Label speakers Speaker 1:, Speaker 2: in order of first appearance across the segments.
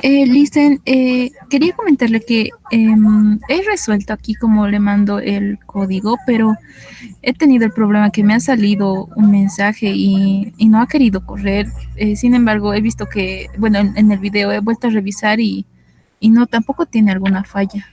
Speaker 1: Listen, quería comentarle que he resuelto aquí como le mando el código, pero he tenido el problema que me ha salido un mensaje y no ha querido correr. Sin embargo, he visto que, bueno, en el video he vuelto a revisar y no, tampoco tiene alguna falla.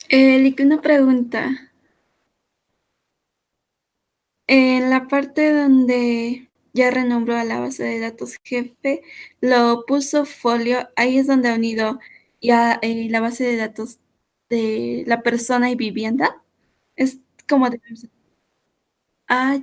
Speaker 2: Y que una pregunta. En la parte donde ya renombró a la base de datos jefe, lo puso folio, ahí es donde ha unido ya, la base de datos de la persona y vivienda. Es como de ah,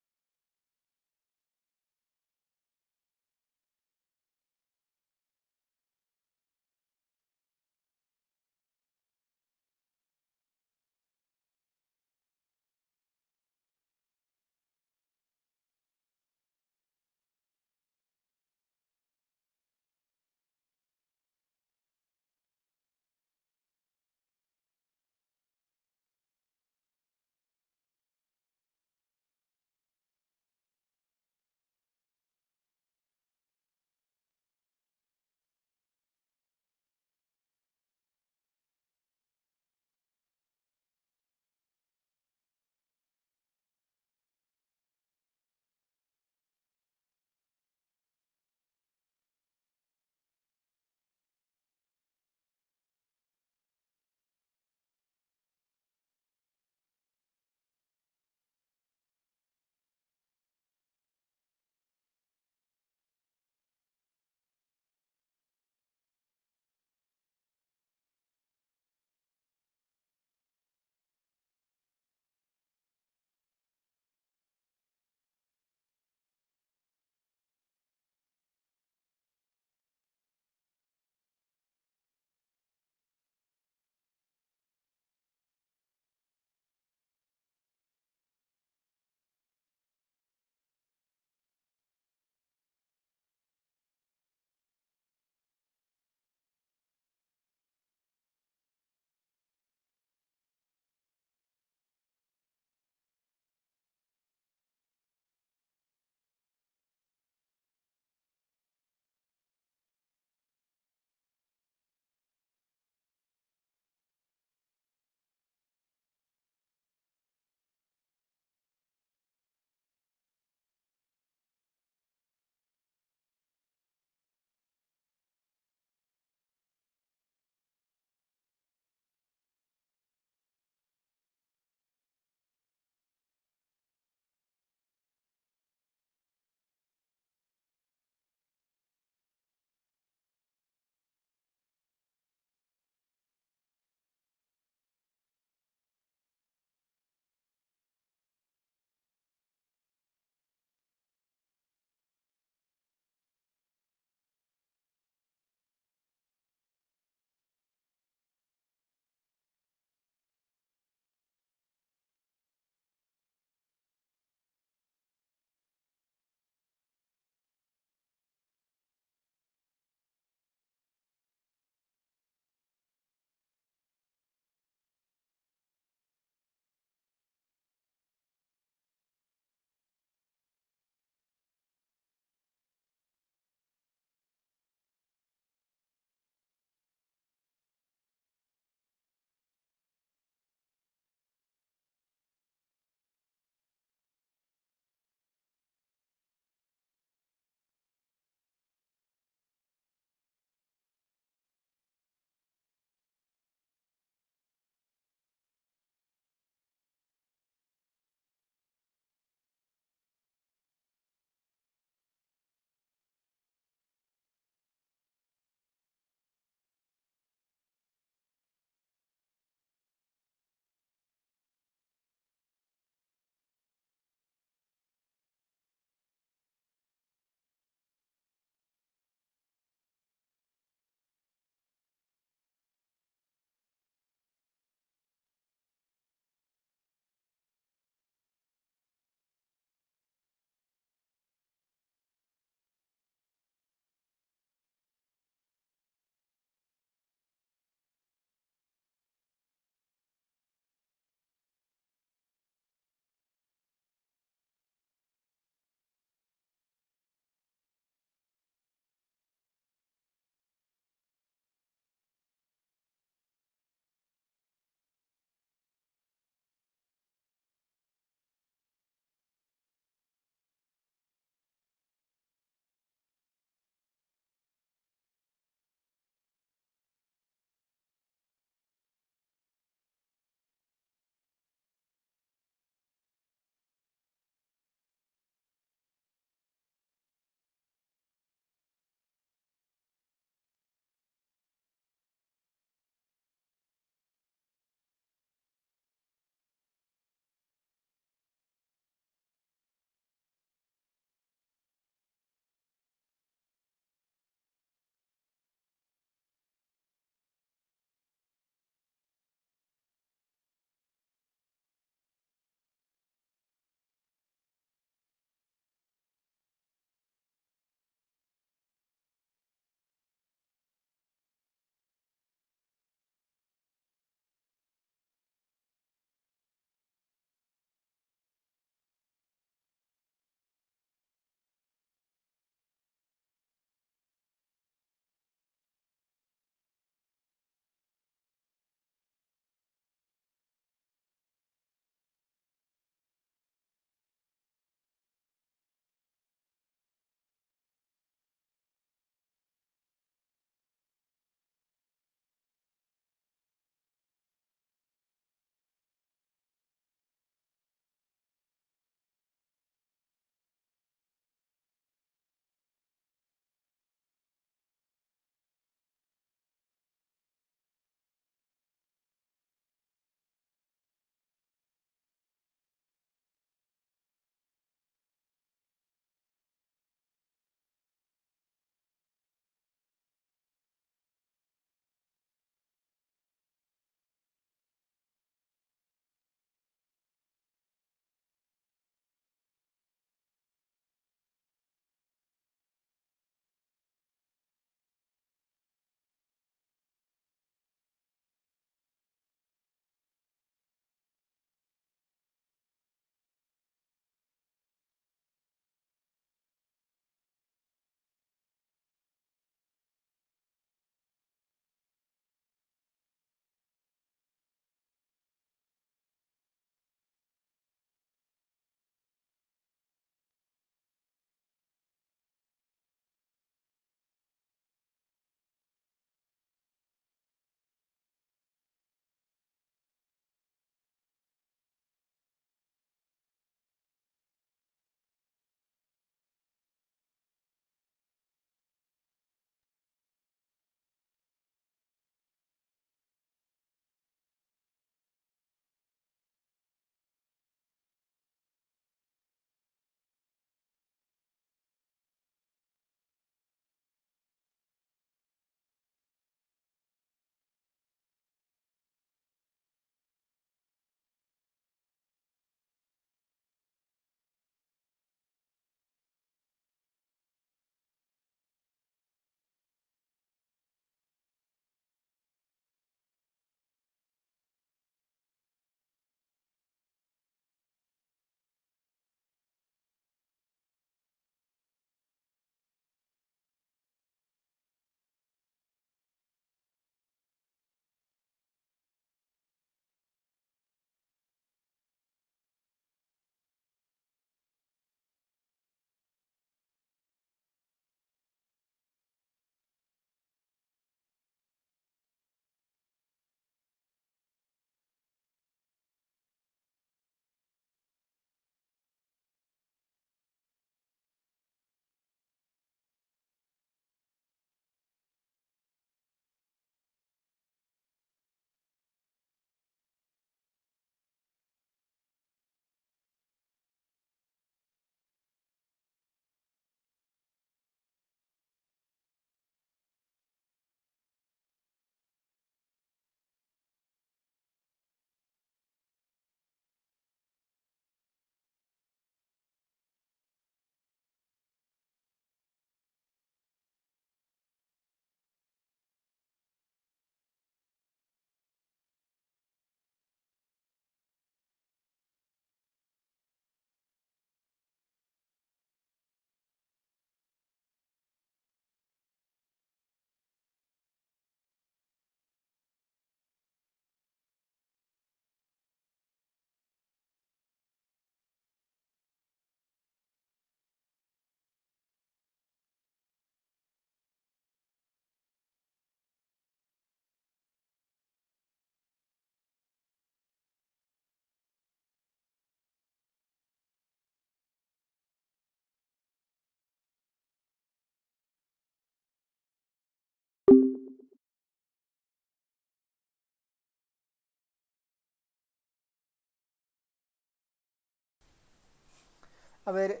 Speaker 3: A ver,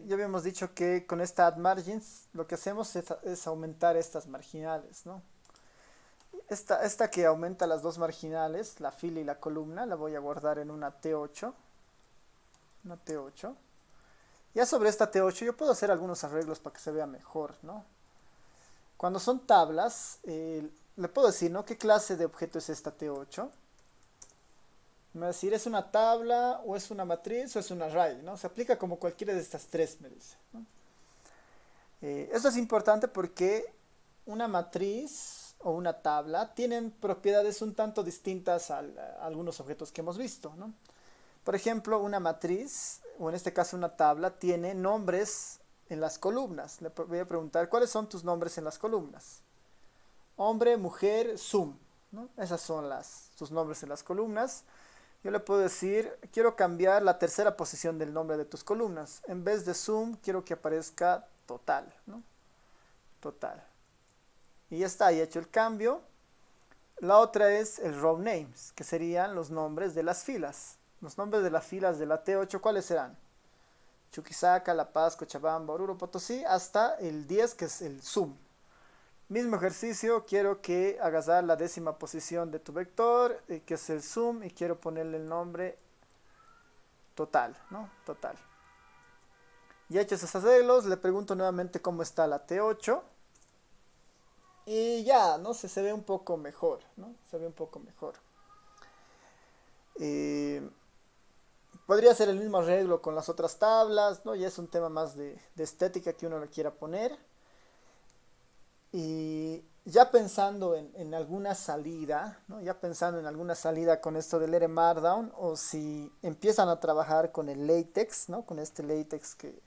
Speaker 3: ya habíamos dicho que con esta add margins lo que hacemos es aumentar estas marginales, ¿no? Esta que aumenta las dos marginales, la fila y la columna, la voy a guardar en una T8. Una T8. Ya sobre esta T8 yo puedo hacer algunos arreglos para que se vea mejor, ¿no? Cuando son tablas, le puedo decir, ¿no? ¿Qué clase de objeto es esta T8? Me va a decir, ¿es una tabla o es una matriz o es un array? ¿No? Se aplica como cualquiera de estas tres, me dice, ¿no? Esto es importante porque una matriz o una tabla tienen propiedades un tanto distintas a algunos objetos que hemos visto, ¿no? Por ejemplo, una matriz, o en este caso una tabla, tiene nombres en las columnas. Le voy a preguntar, ¿cuáles son tus nombres en las columnas? Hombre, mujer, sum, ¿no? Esas son tus nombres en las columnas. Yo le puedo decir, quiero cambiar la tercera posición del nombre de tus columnas. En vez de sum, quiero que aparezca total, ¿no? Total. Y ya está, ahí hecho el cambio. La otra es el row names, que serían los nombres de las filas. Los nombres de las filas de la T8, ¿cuáles serán? Chuquisaca, La Paz, Cochabamba, Oruro, Potosí, hasta el 10, que es el sum. Mismo ejercicio, quiero que hagas dar la décima posición de tu vector, que es el sum, y quiero ponerle el nombre total, ¿no? Total. Ya hechos esos arreglos, le pregunto nuevamente cómo está la T8. Y ya, ¿no? Se ve un poco mejor, ¿no? Se ve un poco mejor. Eh, Podría ser el mismo arreglo con las otras tablas, ¿no? Ya es un tema más de estética que uno le quiera poner. Y ya pensando en alguna salida, ¿no? Ya pensando en alguna salida con esto del R Markdown, o si empiezan a trabajar con el LaTeX, ¿no? Con este LaTeX que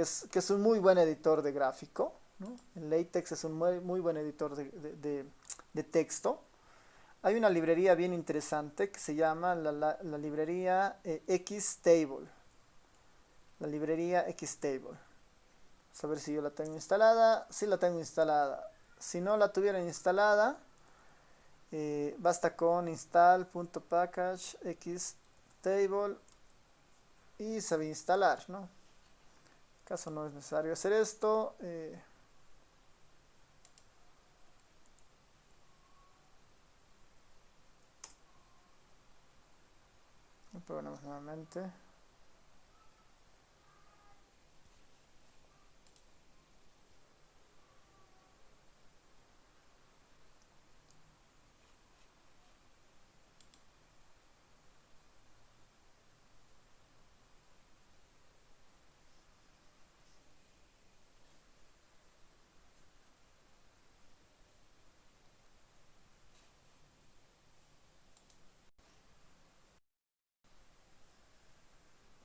Speaker 3: es un muy buen editor de gráfico, ¿no? El LaTeX es un muy buen editor de texto. Hay una librería bien interesante que se llama la librería Xtable. La librería Xtable. A ver si yo la tengo instalada. Sí la tengo instalada. Si no la tuviera instalada, basta con install.package xtable y se va a instalar, ¿no? En caso no es necesario hacer esto. Lo programamos nuevamente.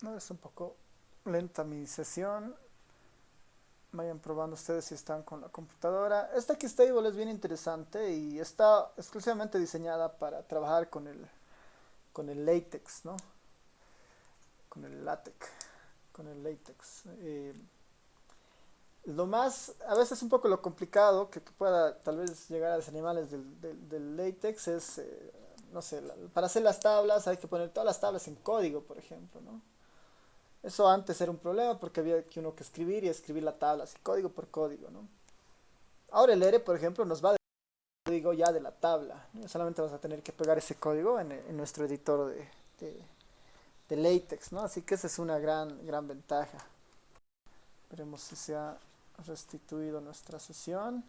Speaker 3: No, es un poco lenta mi sesión. Vayan probando ustedes si están con la computadora. Esta Xtable es bien interesante y está exclusivamente diseñada para trabajar con el LaTeX, ¿no? Con el LaTeX. Con el LaTeX. Lo más, a veces un poco lo complicado que pueda tal vez llegar a desanimales del LaTeX es, no sé, para hacer las tablas hay que poner todas las tablas en código, por ejemplo, ¿no? Eso antes era un problema porque había que uno que escribir y escribir la tabla así código por código, ¿no? Ahora el R, por ejemplo, nos va a dar el código ya de la tabla, ¿no? Solamente vamos a tener que pegar ese código en nuestro editor de, de LaTeX, ¿no? Así que esa es una gran ventaja. Veremos si se ha restituido nuestra sesión.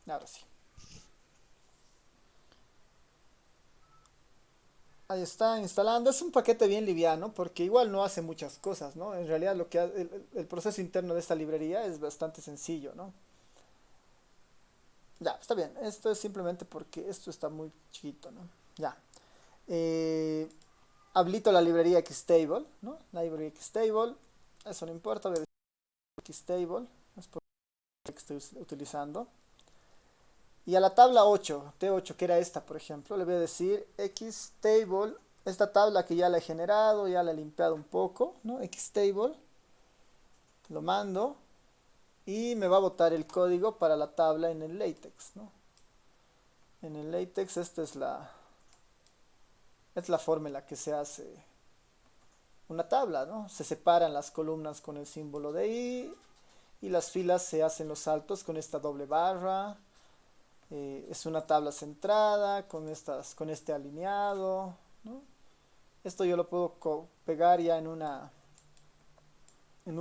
Speaker 3: Ahora sí. Ahí está instalando. Es un paquete bien liviano porque igual no hace muchas cosas, ¿no? En realidad el proceso interno de esta librería es bastante sencillo, ¿no? Ya, está bien. Esto es simplemente porque esto está muy chiquito, ¿no? Ya. Eh, Habilito la librería Xtable, ¿no? La librería Xtable. Eso no importa. Voy a decir Xtable. Es por lo que estoy utilizando. Y a la tabla 8, T8, que era esta, por ejemplo, le voy a decir Xtable, esta tabla que ya la he generado, ya la he limpiado un poco, ¿no? Xtable, lo mando y me va a botar el código para la tabla en el LaTeX, ¿no? En el LaTeX es la forma en la que se hace una tabla, ¿no? Se separan las columnas con el símbolo de i y las filas se hacen los saltos con esta doble barra. Es una tabla centrada con este alineado, ¿no? Esto yo lo puedo pegar ya en un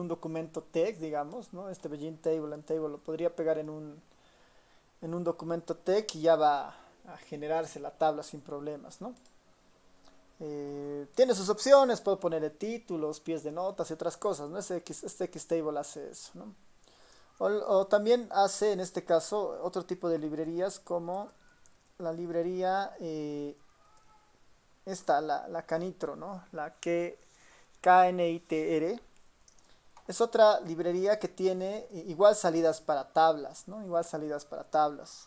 Speaker 3: documento text, digamos, ¿no? Este begin table and table lo podría pegar en un documento text y ya va a generarse la tabla sin problemas, ¿no? Tiene sus opciones, puedo ponerle títulos, pies de notas y otras cosas, ¿no? Este Xtable hace eso, ¿no? O también hace, en este caso, otro tipo de librerías como la librería esta, la Canitro, ¿no? La que KNITR. Es otra librería que tiene igual salidas para tablas, ¿no? Igual salidas para tablas.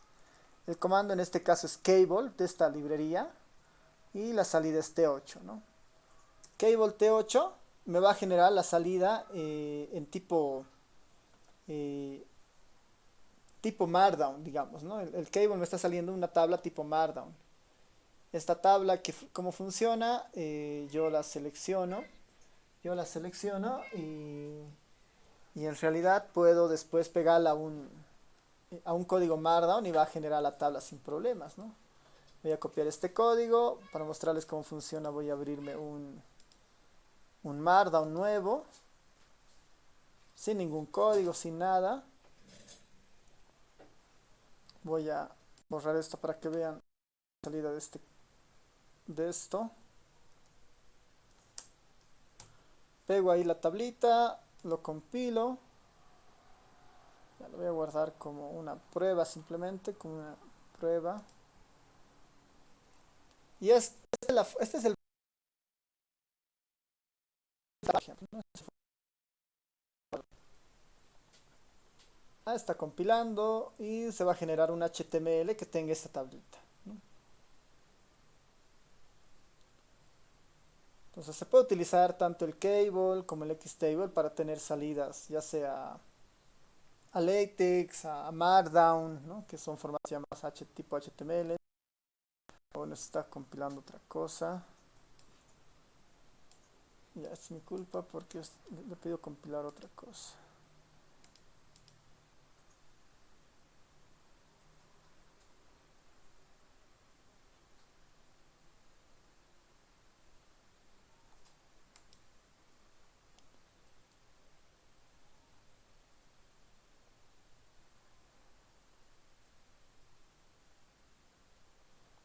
Speaker 3: El comando en este caso es cable de esta librería y la salida es T8, ¿no? Cable T8 me va a generar la salida en eh, tipo Markdown, digamos, ¿no? El cable me está saliendo una tabla tipo Markdown. Esta tabla, ¿cómo funciona? Yo la selecciono y en realidad puedo después pegarla a un código Markdown y va a generar la tabla sin problemas, ¿no? Voy a copiar este código para mostrarles cómo funciona. Voy a abrirme un Markdown nuevo, sin ningún código, sin nada. Voy a borrar esto para que vean la salida de esto. Pego ahí la tablita, lo compilo. Ya lo voy a guardar como una prueba simplemente, como una prueba. Y este es el ejemplo, ¿no? Está compilando y se va a generar un HTML que tenga esta tablita, ¿no? Entonces se puede utilizar tanto el cable como el Xtable para tener salidas, ya sea a LaTeX, a Markdown, ¿no? Que son formatos llamados tipo HTML. Bueno, está compilando otra cosa. Ya es mi culpa porque le pido compilar otra cosa.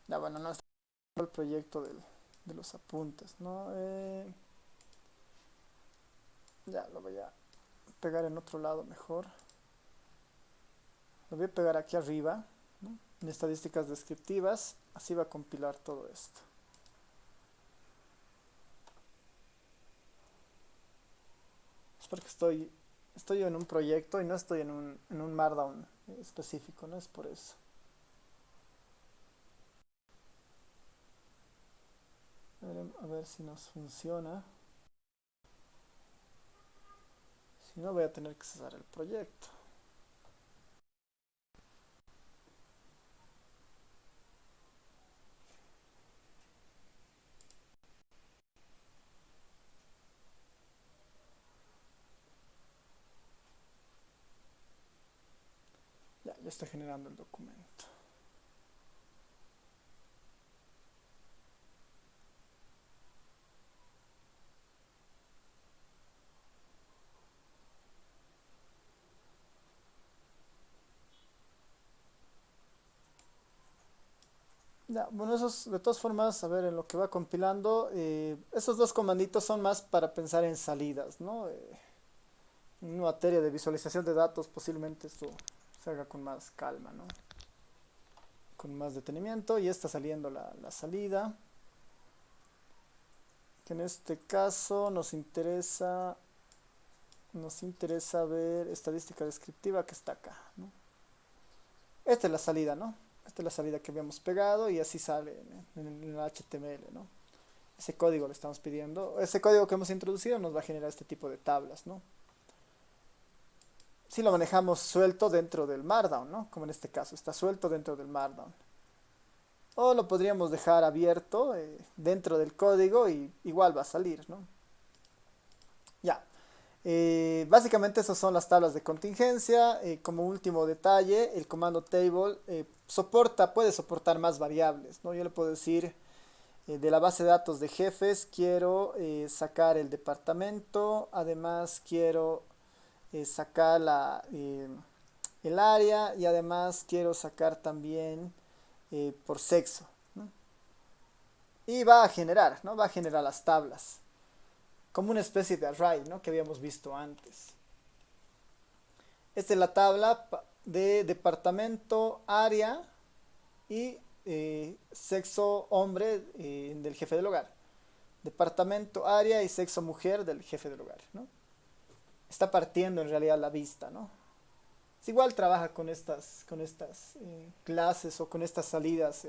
Speaker 3: Ya bueno, no está el proyecto de los apuntes, ¿no? Ya lo voy a pegar en otro lado mejor. Lo voy a pegar aquí arriba, ¿no? En estadísticas descriptivas. Así va a compilar todo esto. Es porque estoy en un proyecto y no estoy en un Markdown específico, no es por eso. A ver si nos funciona. Si no, voy a tener que cesar el proyecto. Ya está generando el documento. Ya, bueno, esos de todas formas, a ver, en lo que va compilando, esos dos comanditos son más para pensar en salidas, ¿no? En una materia de visualización de datos, posiblemente esto se haga con más calma, ¿no? Con más detenimiento. Y está saliendo la salida. Que en este caso nos interesa ver estadística descriptiva que está acá, ¿no? Esta es la salida, ¿no? Esta es la salida que habíamos pegado y así sale en el HTML, ¿no? Ese código le estamos pidiendo. Ese código que hemos introducido nos va a generar este tipo de tablas, ¿no? Si lo manejamos suelto dentro del Markdown, ¿no? Como en este caso, está suelto dentro del Markdown. o lo podríamos dejar abierto dentro del código y igual va a salir, ¿no? Ya. Básicamente esas son las tablas de contingencia. Como último detalle, el comando table puede soportar más variables, ¿no? Yo le puedo decir de la base de datos de jefes, quiero sacar el departamento, además quiero sacar el área y además quiero sacar también por sexo, ¿no? Y va a generar, ¿no? Va a generar las tablas, como una especie de array, ¿no? Que habíamos visto antes. Esta es la tabla de departamento, área y sexo hombre del jefe del hogar. Departamento, área y sexo mujer del jefe del hogar, ¿no? Está partiendo en realidad la vista, ¿no? Es igual trabaja con estas clases o con estas salidas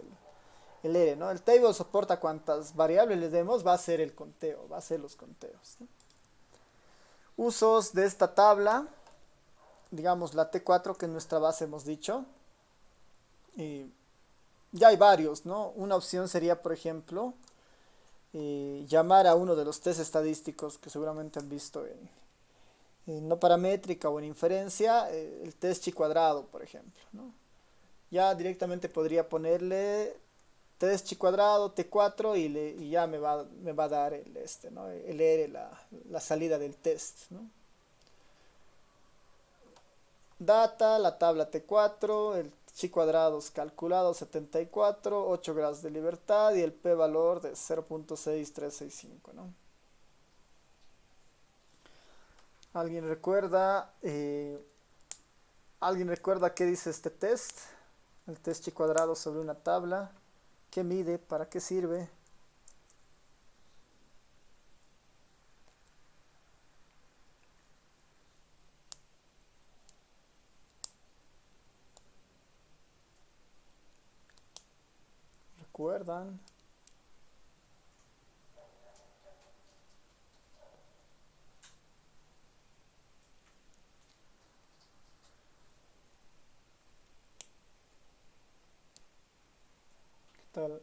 Speaker 3: el R, ¿no? El table soporta cuantas variables le demos, va a ser el conteo, va a ser los conteos, ¿no? Usos de esta tabla, digamos la T4 que en nuestra base hemos dicho. Ya hay varios, ¿no? Una opción sería, por ejemplo, llamar a uno de los test estadísticos que seguramente han visto en no paramétrica o en inferencia, el test chi cuadrado, por ejemplo, ¿no? Ya directamente podría ponerle test chi cuadrado T4 y ya me va a dar ¿no? El R, la salida del test, ¿no? Data, la tabla T4, el chi cuadrados calculado 74, 8 grados de libertad y el p valor de 0.6365, ¿no? ¿Alguien recuerda? ¿Alguien recuerda qué dice este test? El test chi cuadrado sobre una tabla. ¿Qué mide? ¿Para qué sirve? ¿Recuerdan? ¿Qué tal?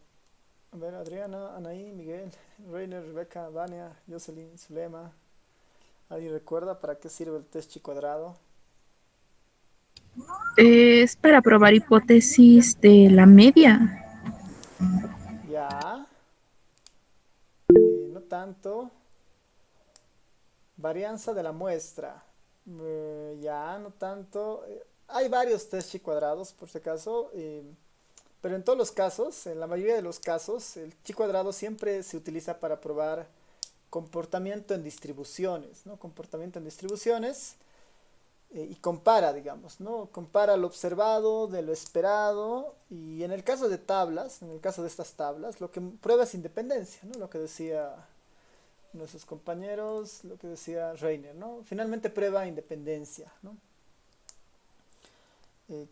Speaker 3: A ver, Adriana, Anaí, Miguel, Reiner, Rebeca, Vania, Jocelyn, Zulema. ¿Alguien recuerda para qué sirve el test chi cuadrado?
Speaker 1: Es para probar hipótesis de la media.
Speaker 3: Ya, no tanto. Varianza de la muestra. Ya, no tanto. Hay varios test chi cuadrados, por si acaso. Pero en todos los casos, en la mayoría de los casos, el chi cuadrado siempre se utiliza para probar comportamiento en distribuciones, ¿no? Comportamiento en distribuciones y compara, digamos, ¿no? Compara lo observado de lo esperado y en el caso de tablas, en el caso de estas tablas, lo que prueba es independencia, ¿no? Lo que decía nuestros compañeros, lo que decía Reiner, ¿no? Finalmente prueba independencia, ¿no?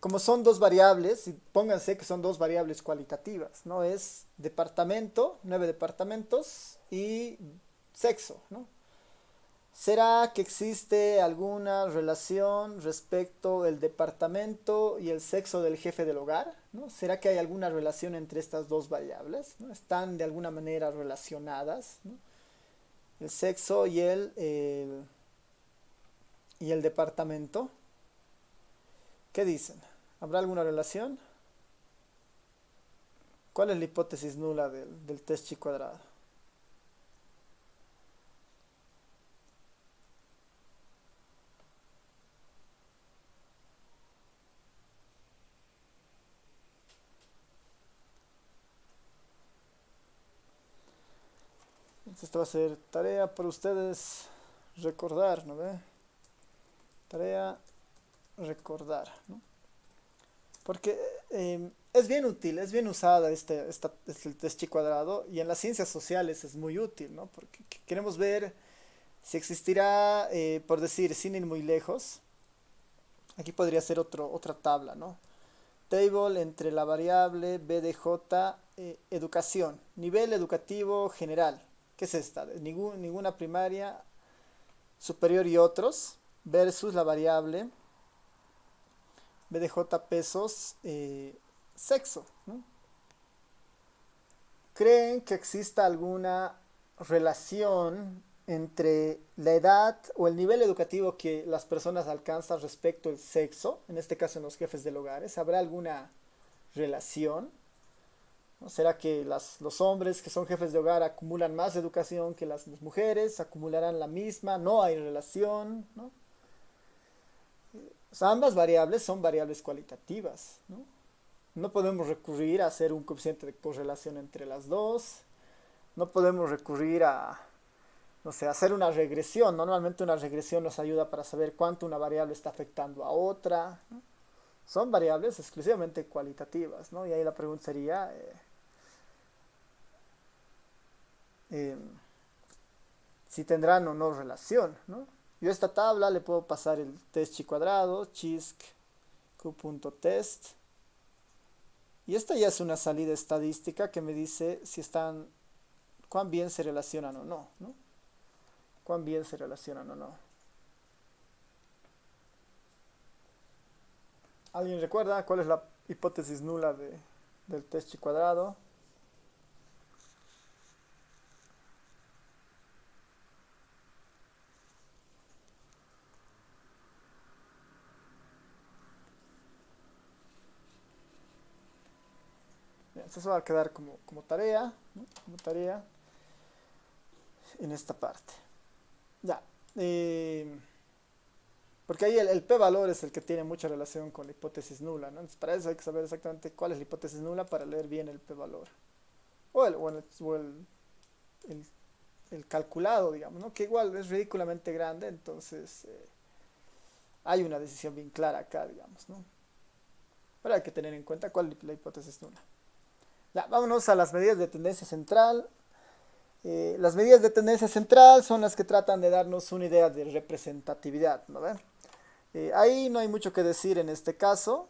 Speaker 3: Como son dos variables, y pónganse que son dos variables cualitativas, ¿no? Es departamento, 9 departamentos y sexo, ¿no? ¿Será que existe alguna relación respecto el departamento y el sexo del jefe del hogar? ¿No? ¿Será que hay alguna relación entre estas dos variables? ¿No? ¿Están de alguna manera relacionadas? ¿No? El sexo y el departamento. ¿Qué dicen? ¿Habrá alguna relación? ¿Cuál es la hipótesis nula del test chi cuadrado? Esto va a ser tarea para ustedes recordar, ¿no ve? Tarea recordar, ¿no? Porque es bien usada este test chi cuadrado y en las ciencias sociales es muy útil, ¿no? Porque queremos ver si existirá, por decir, sin ir muy lejos, aquí podría ser otra tabla, ¿no? Table entre la variable BDJ educación, nivel educativo general. ¿Qué es esta? Ninguna primaria, superior y otros, versus la variable BDJ pesos sexo, ¿no? ¿Creen que exista alguna relación entre la edad o el nivel educativo que las personas alcanzan respecto al sexo? En este caso en los jefes del hogar. ¿Habrá alguna relación? ¿No? ¿Será que los hombres que son jefes de hogar acumulan más educación que las mujeres? ¿Acumularán la misma? ¿No hay relación? ¿No? O sea, ambas variables son variables cualitativas, ¿no? No podemos recurrir a hacer un coeficiente de correlación entre las dos. No podemos recurrir a, no sé, hacer una regresión. Normalmente una regresión nos ayuda para saber cuánto una variable está afectando a otra, ¿no? Son variables exclusivamente cualitativas, ¿no? Y ahí la pregunta sería, eh, si tendrán o no relación, ¿no? Yo a esta tabla le puedo pasar el test chi cuadrado, chisc q.test, y esta ya es una salida estadística que me dice si están, cuán bien se relacionan o no, ¿no? Cuán bien se relacionan o no. ¿Alguien recuerda cuál es la hipótesis nula del test chi cuadrado? Bien, eso va a quedar como tarea, ¿no? Como tarea en esta parte. Ya. Porque ahí el p-valor es el que tiene mucha relación con la hipótesis nula, ¿no? Entonces, para eso hay que saber exactamente cuál es la hipótesis nula para leer bien el p-valor. O el calculado, digamos, ¿no? Que igual es ridículamente grande, entonces hay una decisión bien clara acá, digamos, ¿no? Pero hay que tener en cuenta cuál es la hipótesis nula. Ya, vámonos a las medidas de tendencia central. Las medidas de tendencia central son las que tratan de darnos una idea de representatividad, ¿no ven? Ahí no hay mucho que decir en este caso.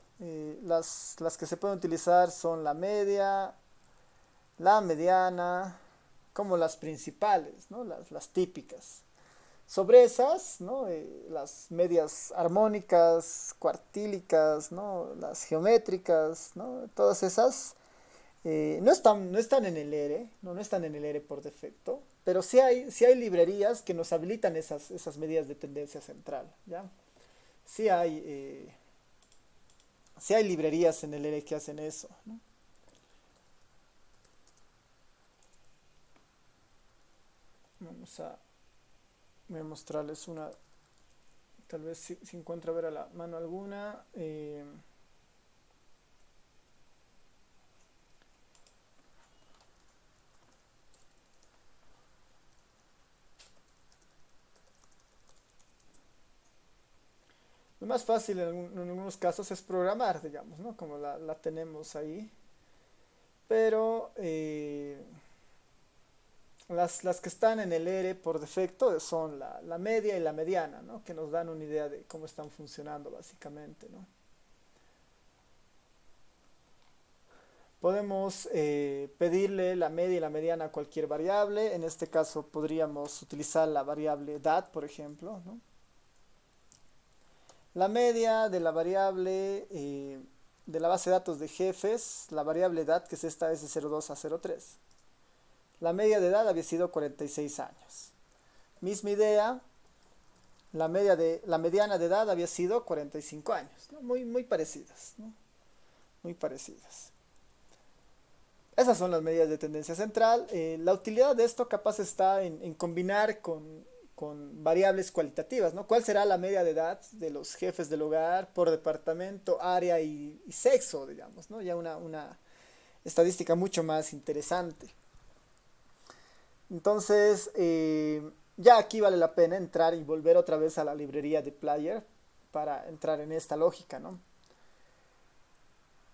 Speaker 3: Las que se pueden utilizar son la media, la mediana, como las principales, ¿no? Las típicas. Sobre esas, ¿no? Las medias armónicas, cuartílicas, ¿no? Las geométricas, ¿no? Todas esas no están en el ERE, no están en el ERE por defecto, pero sí hay librerías que nos habilitan esas medidas de tendencia central, ¿ya? Sí hay, eh, sí hay librerías en el ERE que hacen eso, ¿no? Voy a mostrarles una, tal vez si encuentro a ver a la mano alguna. Lo más fácil en algunos casos es programar, digamos, ¿no? Como la tenemos ahí. Pero las que están en el ERE por defecto son la media y la mediana, ¿no? Que nos dan una idea de cómo están funcionando básicamente, ¿no? Podemos pedirle la media y la mediana a cualquier variable. En este caso podríamos utilizar la variable DAT, por ejemplo, ¿no? La media de la variable de la base de datos de jefes, la variable edad, que es esta, es de 02 a 03. La media de edad había sido 46 años. Misma idea, la mediana de edad había sido 45 años, ¿no? Muy parecidas, ¿no? Muy parecidas. Esas son las medidas de tendencia central. La utilidad de esto capaz está en combinar con variables cualitativas, ¿no? ¿Cuál será la media de edad de los jefes del hogar por departamento, área y sexo, digamos, ¿no? Ya una estadística mucho más interesante. Entonces, ya aquí vale la pena entrar y volver otra vez a la librería de Player para entrar en esta lógica, ¿no?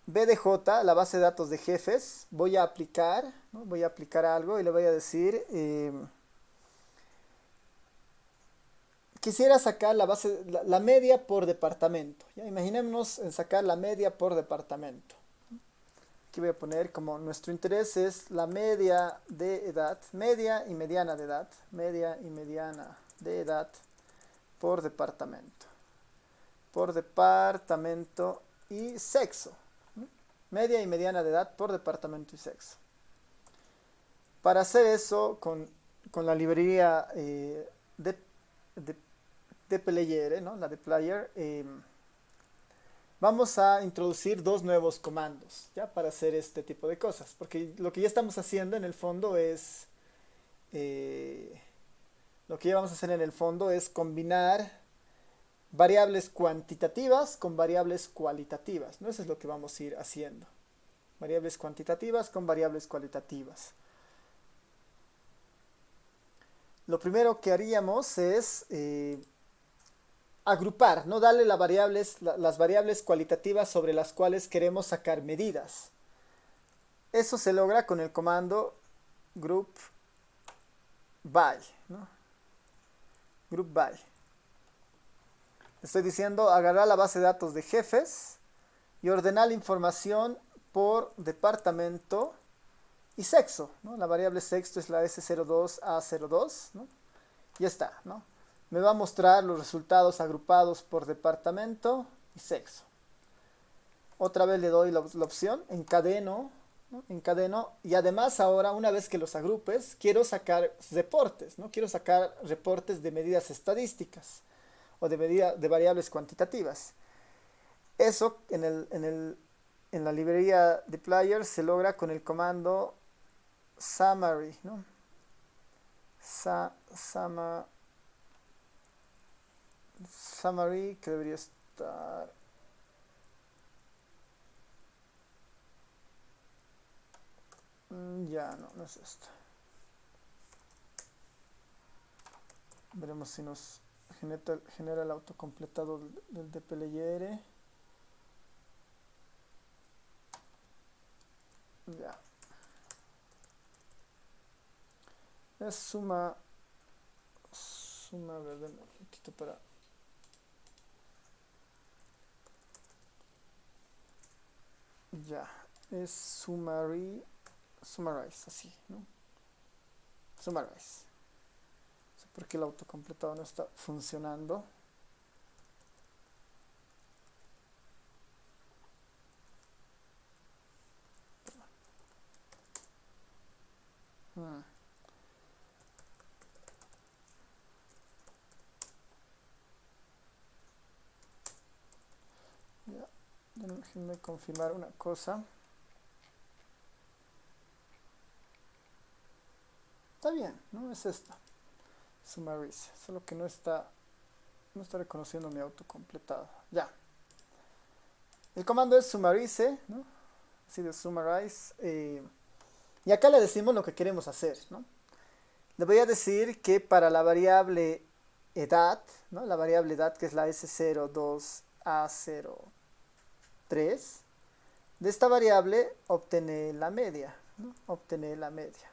Speaker 3: BDJ, la base de datos de jefes, voy a aplicar, ¿no? Voy a aplicar algo y le voy a decir, quisiera sacar la media por departamento. ¿Ya? Imaginémonos en sacar la media por departamento. Aquí voy a poner como nuestro interés es la media de edad, media y mediana de edad, media y mediana de edad por departamento y sexo. Media y mediana de edad por departamento y sexo. Para hacer eso, con la librería de, de, de Player, ¿no? La de Player, vamos a introducir dos nuevos comandos, ¿ya? Para hacer este tipo de cosas. Porque lo que ya estamos haciendo en el fondo es... eh, lo que ya vamos a hacer en el fondo es combinar variables cuantitativas con variables cualitativas, ¿no? Eso es lo que vamos a ir haciendo. Variables cuantitativas con variables cualitativas. Lo primero que haríamos es agrupar, ¿no? Darle las variables cualitativas sobre las cuales queremos sacar medidas. Eso se logra con el comando group by, ¿no? Group by. Estoy diciendo agarrar la base de datos de jefes y ordenar la información por departamento y sexo, ¿no? La variable sexo es la S02A02, ¿no? Ya está, ¿no? Me va a mostrar los resultados agrupados por departamento y sexo. Otra vez le doy la opción, encadeno, ¿no? Encadeno, y además ahora, una vez que los agrupes, quiero sacar reportes, ¿no? Quiero sacar reportes de medidas estadísticas o de variables cuantitativas. Eso en la librería de Player se logra con el comando summary, ¿no? Summary, que debería estar... Ya, no es esto. Veremos si nos genera el autocompletado del DPLR. Ya. Es suma, a ver, un momentito para... Ya, es summarize, así, ¿no? Summarize. No sé por qué el autocompletado no está funcionando. Ya, déjenme confirmar una cosa. Está bien, ¿no? Es esta. Summarize. Solo que no está reconociendo mi autocompletado. Ya. El comando es summarize, ¿no? Así de summarize. Y acá le decimos lo que queremos hacer, ¿no? Le voy a decir que para la variable edad, ¿no? La variable edad, que es la S02A03, de esta variable obtener la media, ¿no? Obtener la media.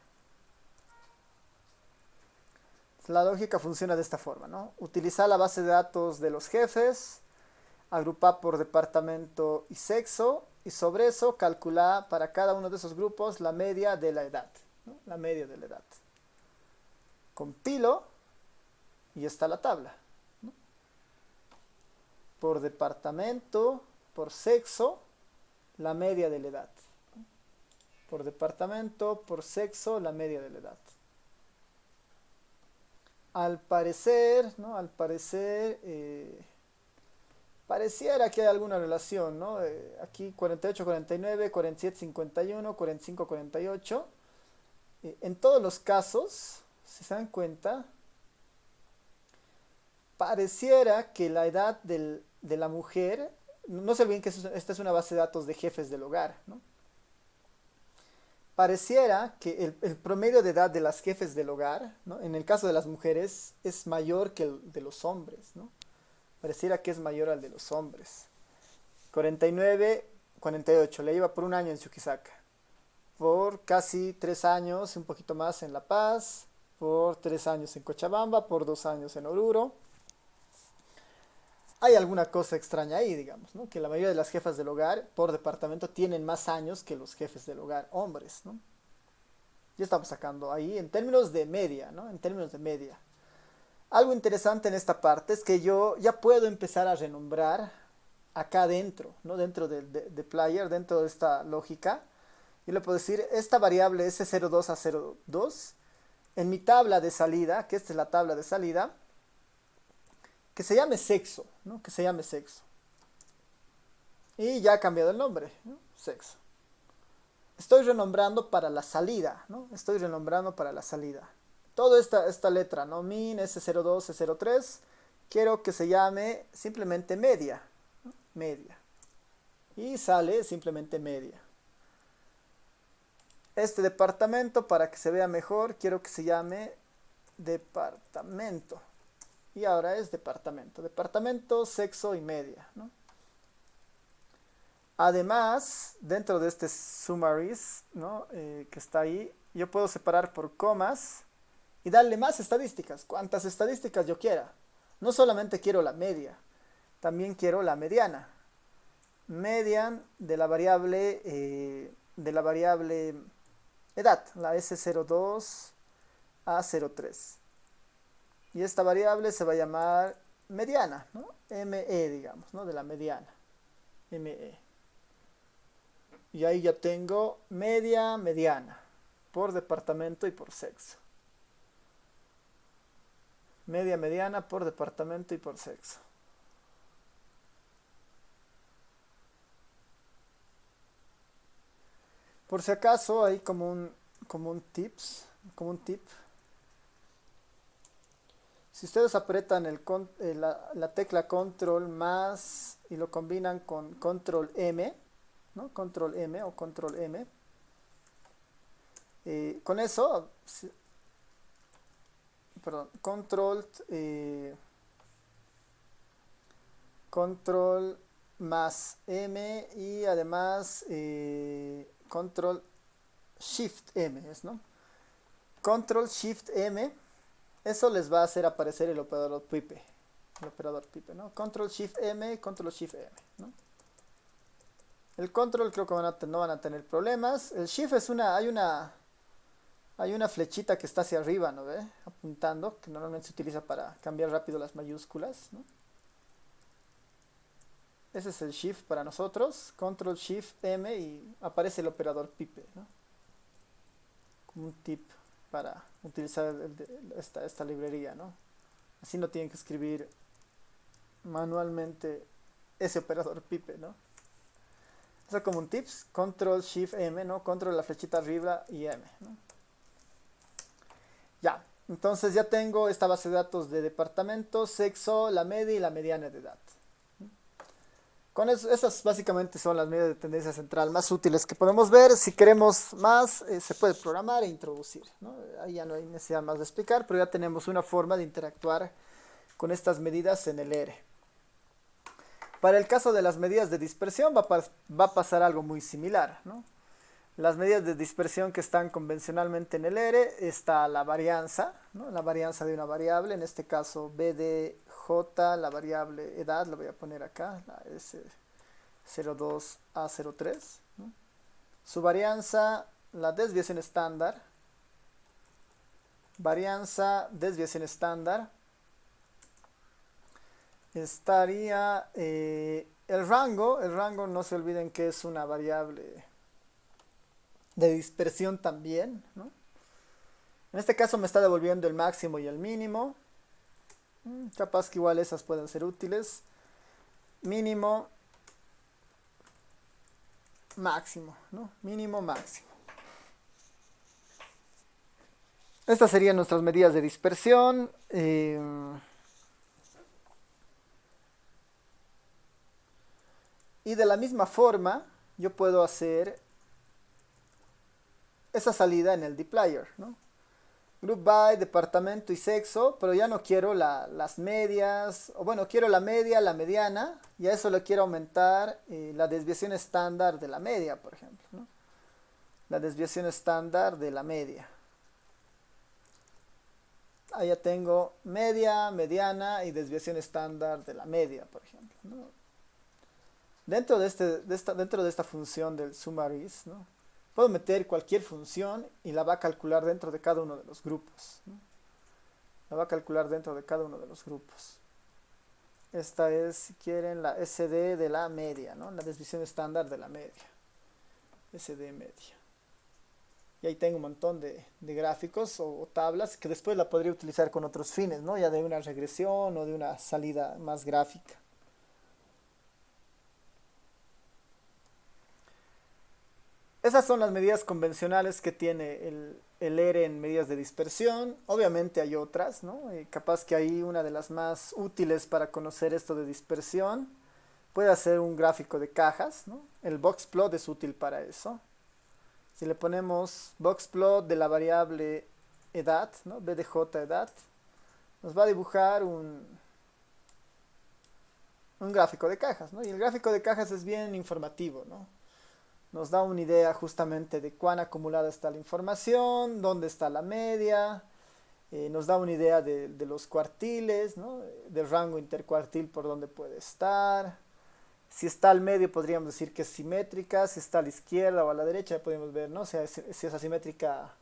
Speaker 3: La lógica funciona de esta forma, ¿no? Utilizar la base de datos de los jefes, agrupar por departamento y sexo, y sobre eso calcular para cada uno de esos grupos la media de la edad, ¿no? La media de la edad. Compilo y está la tabla, ¿no? Por departamento, por sexo, la media de la edad. Por departamento, por sexo, la media de la edad. Al parecer, ¿no? Al parecer, pareciera que hay alguna relación, ¿no? Aquí 48-49, 47-51, 45-48. En todos los casos, si se dan cuenta, pareciera que la edad de la mujer, no se olviden que esta es una base de datos de jefes del hogar, ¿no? Pareciera que el promedio de edad de las jefes del hogar, ¿no? En el caso de las mujeres, es mayor que el de los hombres, ¿no? Pareciera que es mayor al de los hombres. 49, 48, le iba por un año en Chuquisaca. Por casi 3 años, un poquito más en La Paz. Por 3 años en Cochabamba, por 2 años en Oruro. Hay alguna cosa extraña ahí, digamos, ¿no? Que la mayoría de las jefas del hogar por departamento tienen más años que los jefes del hogar hombres, ¿no? Ya estamos sacando ahí en términos de media, ¿no? En términos de media. Algo interesante en esta parte es que yo ya puedo empezar a renombrar acá dentro, ¿no? Dentro de Player, dentro de esta lógica. Yo le puedo decir, esta variable S02 a 02, en mi tabla de salida, que esta es la tabla de salida, que se llame sexo, ¿no? Que se llame sexo. Y ya ha cambiado el nombre, ¿no? Sexo. Estoy renombrando para la salida, ¿no? Estoy renombrando para la salida. Toda esta letra, ¿no? Min, S02, S03, quiero que se llame simplemente media, ¿no? Media. Y sale simplemente media. Este departamento, para que se vea mejor, quiero que se llame departamento. Y ahora es departamento. Departamento, sexo y media, ¿no? Además, dentro de este summaries, ¿no? Que está ahí, yo puedo separar por comas y darle más estadísticas, cuantas estadísticas yo quiera. No solamente quiero la media, también quiero la mediana. Median de la variable edad, la S02 a 03. Y esta variable se va a llamar mediana, ¿no? ME, digamos, ¿no? De la mediana. ME. Y ahí ya tengo media, mediana, por departamento y por sexo. Media, mediana por departamento y por sexo. Por si acaso, hay como un tip. Si ustedes apretan la tecla control más y lo combinan con control M, ¿no? Control M o control M, con eso, perdón, control más M y además control shift M, ¿no? Control shift M, eso les va a hacer aparecer el operador pipe. ¿No? Control shift M, control shift M, ¿no? El control creo que no van a tener problemas. El shift es hay una flechita que está hacia arriba, ¿no ve? Apuntando, que normalmente se utiliza para cambiar rápido las mayúsculas, ¿no? Ese es el shift para nosotros. Control shift M y aparece el operador pipe, ¿no? Como un tip para utilizar esta librería, ¿no? Así no tienen que escribir manualmente ese operador pipe, ¿no? Eso como un tips, control shift M, ¿no? Control la flechita arriba y M, ¿no? Ya, entonces ya tengo esta base de datos de departamento, sexo, la media y la mediana de edad. Con eso, esas básicamente son las medidas de tendencia central más útiles que podemos ver. Si queremos más, se puede programar e introducir, ¿no? Ahí ya no hay necesidad más de explicar, pero ya tenemos una forma de interactuar con estas medidas en el R. Para el caso de las medidas de dispersión va a pasar algo muy similar, ¿no? Las medidas de dispersión que están convencionalmente en el R, está la varianza, ¿no? La varianza de una variable, en este caso B de J, la variable edad, la voy a poner acá, la S02 a 03, ¿no? Su varianza, la desviación estándar, desviación estándar, estaría el rango no se olviden que es una variable de dispersión también, ¿no? En este caso me está devolviendo el máximo y el mínimo. Capaz que igual esas pueden ser útiles. Mínimo, máximo, ¿no? Mínimo, máximo. Estas serían nuestras medidas de dispersión. Y de la misma forma, yo puedo hacer esa salida en el dplyr, ¿no? Group by, departamento y sexo, pero ya no quiero las medias, o bueno, quiero la media, la mediana, y a eso le quiero aumentar la desviación estándar de la media, por ejemplo, ¿no? La desviación estándar de la media. Ahí ya tengo media, mediana y desviación estándar de la media, por ejemplo, ¿no? Dentro de esta función del summaries, ¿no? Puedo meter cualquier función y la va a calcular dentro de cada uno de los grupos, ¿no? La va a calcular dentro de cada uno de los grupos. Esta es, si quieren, la SD de la media, ¿no? La desviación estándar de la media. SD media. Y ahí tengo un montón de gráficos o tablas que después la podría utilizar con otros fines, ¿no? Ya de una regresión o de una salida más gráfica. Esas son las medidas convencionales que tiene el ERE en medidas de dispersión. Obviamente hay otras, ¿no? Capaz que hay una de las más útiles para conocer esto de dispersión. Puede hacer un gráfico de cajas, ¿no? El boxplot es útil para eso. Si le ponemos boxplot de la variable edad, ¿no? BDJ edad, nos va a dibujar un gráfico de cajas, ¿no? Y el gráfico de cajas es bien informativo, ¿no? Nos da una idea justamente de cuán acumulada está la información, dónde está la media, nos da una idea de los cuartiles, ¿no? Del rango intercuartil por donde puede estar. Si está al medio podríamos decir que es simétrica, si está a la izquierda o a la derecha ya podemos ver, ¿no? O sea, si es asimétrica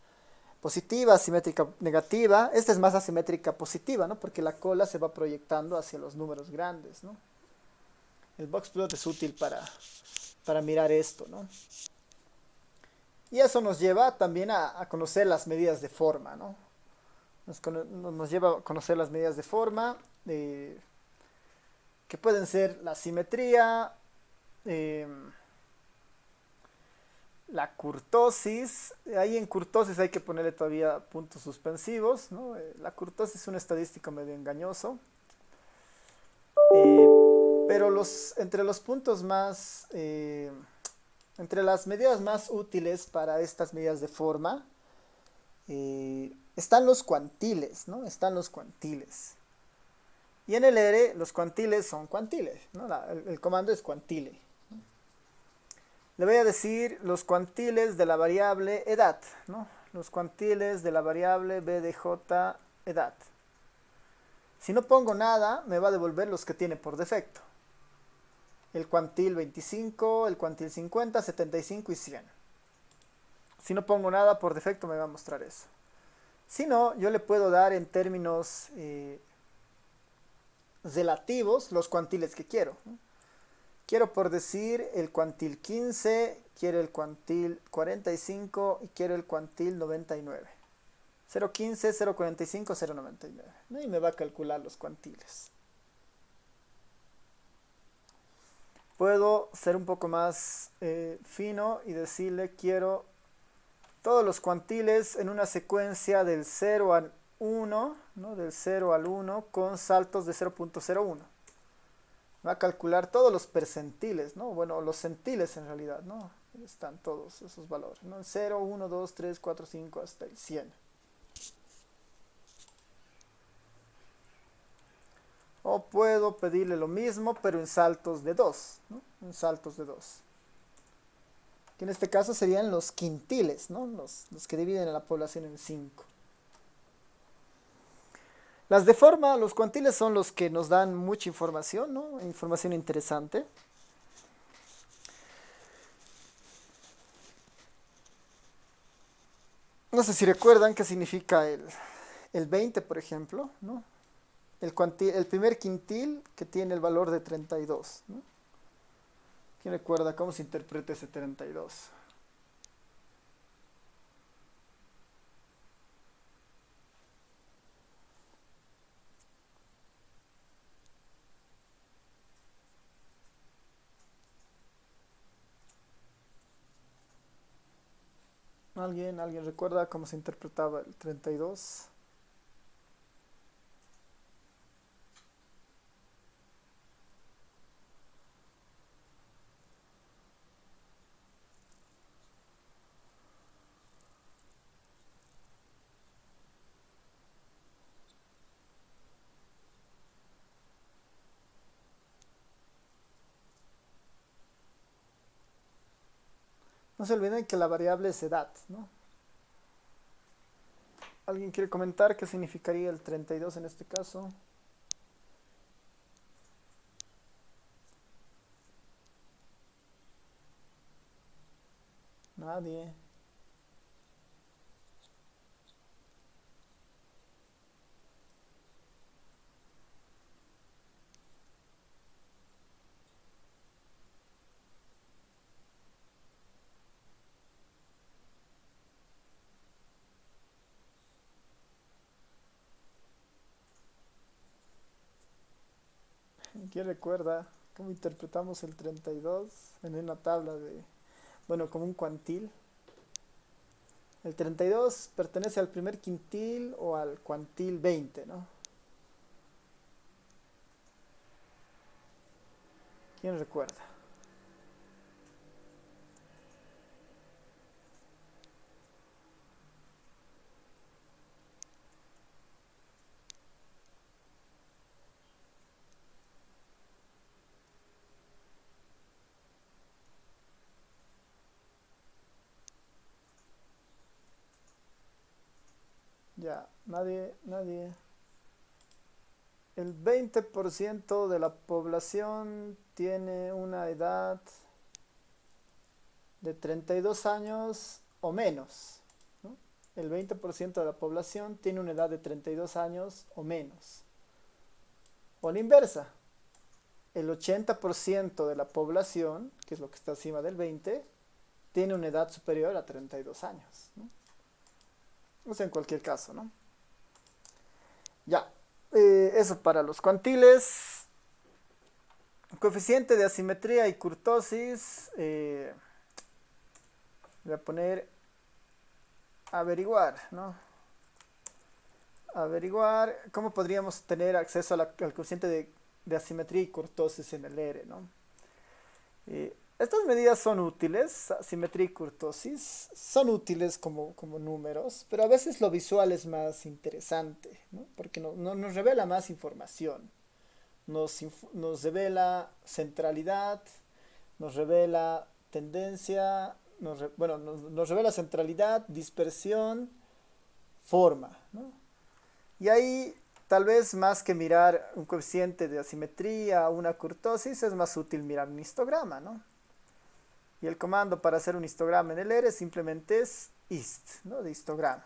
Speaker 3: positiva, asimétrica negativa. Esta es más asimétrica positiva, ¿no? Porque la cola se va proyectando hacia los números grandes, ¿no? El boxplot es útil para mirar esto, ¿no? Y eso nos lleva también a conocer las medidas de forma, ¿no? Nos lleva a conocer las medidas de forma, que pueden ser la simetría, eh, la curtosis. Ahí en curtosis hay que ponerle todavía puntos suspensivos, ¿no? La curtosis es un estadístico medio engañoso. Eh, pero entre los puntos más, entre las medidas más útiles para estas medidas de forma, están los cuantiles, ¿no? Están los cuantiles. Y en el ERE los cuantiles son cuantiles, ¿no? El comando es cuantile. Le voy a decir los cuantiles de la variable edad, ¿no? Los cuantiles de la variable BDJ edad. Si no pongo nada, me va a devolver los que tiene por defecto. El cuantil 25, el cuantil 50, 75 y 100. Si no pongo nada, por defecto me va a mostrar eso. Si no, yo le puedo dar en términos relativos los cuantiles que quiero, ¿no? Quiero por decir el cuantil 15, quiero el cuantil 45 y quiero el cuantil 99. 0.15, 0.45, 0.99, ¿no? Y me va a calcular los cuantiles. Puedo ser un poco más fino y decirle quiero todos los cuantiles en una secuencia del 0 al 1, ¿no? Del 0 al 1 con saltos de 0.01. Va a calcular todos los percentiles, ¿no? Bueno, los centiles en realidad, ¿no? Están todos esos valores, ¿no? 0, 1, 2, 3, 4, 5 hasta el 100. O puedo pedirle lo mismo, pero en saltos de 2, ¿no? En saltos de 2. Que en este caso serían los quintiles, ¿no? Los que dividen a la población en 5. Las de forma, los cuantiles son los que nos dan mucha información, ¿no? Información interesante. No sé si recuerdan qué significa el 20, por ejemplo, ¿no? El primer quintil que tiene el valor de 32, ¿no? ¿Quién recuerda cómo se interpreta ese 32? ¿Alguien recuerda cómo se interpretaba el 32? No se olviden que la variable es edad, ¿no? ¿Alguien quiere comentar qué significaría el 32 en este caso? Nadie. ¿Quién recuerda cómo interpretamos el 32 en una tabla de, bueno, como un cuantil? El 32 pertenece al primer quintil o al cuantil 20, ¿no? ¿Quién recuerda? Ya, nadie. El 20% de la población tiene una edad de 32 años o menos, ¿no? El 20% de la población tiene una edad de 32 años o menos. O la inversa, el 80% de la población, que es lo que está encima del 20, tiene una edad superior a 32 años, ¿no? O sea, en cualquier caso, ¿no? Ya, eso para los cuantiles. Coeficiente de asimetría y kurtosis. Voy a poner averiguar, ¿no? Averiguar cómo podríamos tener acceso al coeficiente de asimetría y kurtosis en el R, ¿no? Estas medidas son útiles, asimetría y kurtosis, son útiles como números, pero a veces lo visual es más interesante, ¿no? Porque nos revela más información, nos revela centralidad, nos revela tendencia, nos revela centralidad, dispersión, forma, ¿no? Y ahí tal vez más que mirar un coeficiente de asimetría o una kurtosis, es más útil mirar un histograma, ¿no? Y el comando para hacer un histograma en el R simplemente es hist, ¿no? De histograma.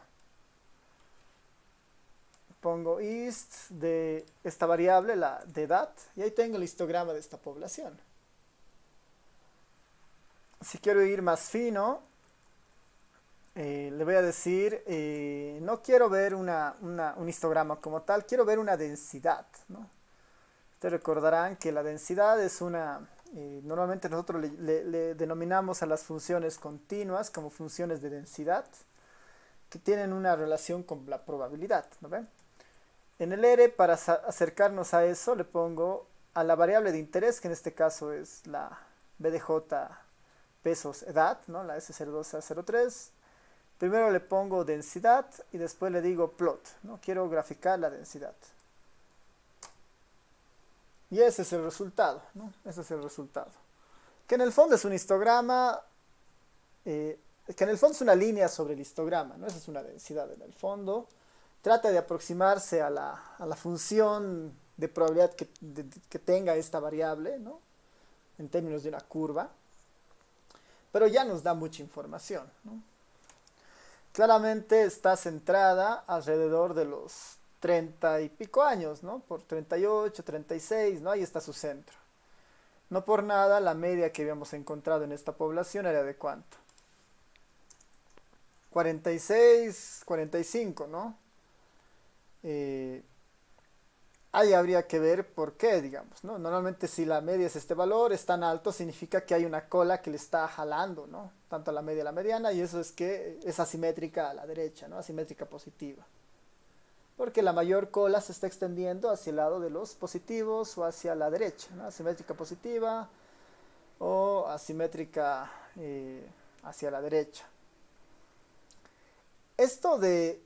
Speaker 3: Pongo hist de esta variable, la de edad, y ahí tengo el histograma de esta población. Si quiero ir más fino, le voy a decir, no quiero ver un histograma como tal, quiero ver una densidad, ¿no? Ustedes recordarán que la densidad es normalmente nosotros le denominamos a las funciones continuas como funciones de densidad, que tienen una relación con la probabilidad, ¿no ven? En el R, para acercarnos a eso, le pongo a la variable de interés, que en este caso es la BDJ pesos edad, ¿no? La S02 a 03. Primero le pongo densidad y después le digo plot, ¿no? Quiero graficar la densidad. Y ese es el resultado, ¿no? Ese es el resultado. Que en el fondo es un histograma, que en el fondo es una línea sobre el histograma, ¿no? Esa es una densidad en el fondo. Trata de aproximarse a la función de probabilidad que tenga esta variable, ¿no? En términos de una curva. Pero ya nos da mucha información, ¿no? Claramente está centrada alrededor de los 30 y pico años, ¿no? Por 38, 36, ¿no? Ahí está su centro. No por nada la media que habíamos encontrado en esta población era de ¿cuánto? 46, 45, ¿no? Ahí habría que ver por qué, digamos, ¿no? Normalmente si la media es este valor, es tan alto, significa que hay una cola que le está jalando, ¿no? Tanto a la media a la mediana, y eso es que es asimétrica a la derecha, ¿no? Asimétrica positiva. Porque la mayor cola se está extendiendo hacia el lado de los positivos o hacia la derecha, ¿no? Asimétrica positiva o asimétrica hacia la derecha. Esto de